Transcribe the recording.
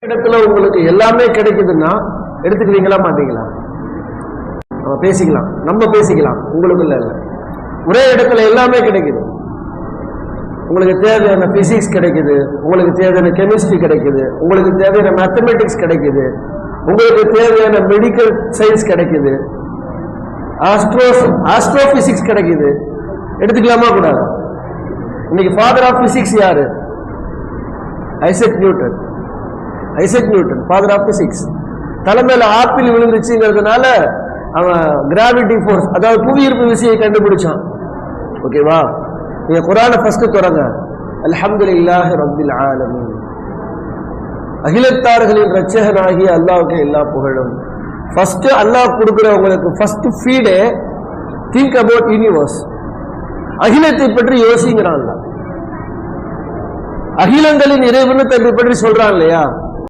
இடத்துல உங்களுக்கு எல்லாமே கிடைக்குதுன்னா எடுத்துக்குவீங்களா மாட்டீங்களா? நம்ம பேசிக்கலாம் உங்களுக்கு இல்ல. ஒரே இடத்துல எல்லாமே கிடைக்குது. உங்களுக்கு தேவையான பிசிக்ஸ் கிடைக்குது, உங்களுக்கு தேவையான கெமிஸ்ட்ரி கிடைக்குது, உங்களுக்கு தேவையான மேத்தமெட்டிக்ஸ் கிடைக்குது, உங்களுக்கு தேவையான மெடிக்கல் சயின்ஸ் கிடைக்குது, ஆஸ்ட்ரோபிசிக்ஸ் கிடைக்குது. எடுத்துக்கலாமா கூடாது? இன்னைக்கு ஃபாதர் ஆஃப் பிசிக்ஸ் யாரு? Isaac Newton father of physics. தலைமையில ஆப்பிள் விழுந்துச்சுங்கிறதுனால அவன் கிராவிட்டி ஃபோர்ஸ், அதாவது புவியீர்ப்பு விசையை கண்டுபிடிச்சான். ஓகேவா? நீங்க குர்ஆனை ஃபர்ஸ்ட் தொடங்க. அல்ஹம்துலில்லாஹி ரப்பில் ஆலமீன், அகிலத்தார்களின் இரட்சகனாகிய அல்லாஹ்வுக்கு எல்லா புகழும். ஃபர்ஸ்ட் அல்லாஹ் கொடுக்கிறவங்களுக்கு ஃபர்ஸ்ட் ஃபீடே திங்க் அபவுட் யூனிவர்ஸ், அகிலத்தை பற்றி யோசிக்கிறான். அகிலங்களின் இறைவனை பற்றி சொல்றான் இல்லையா?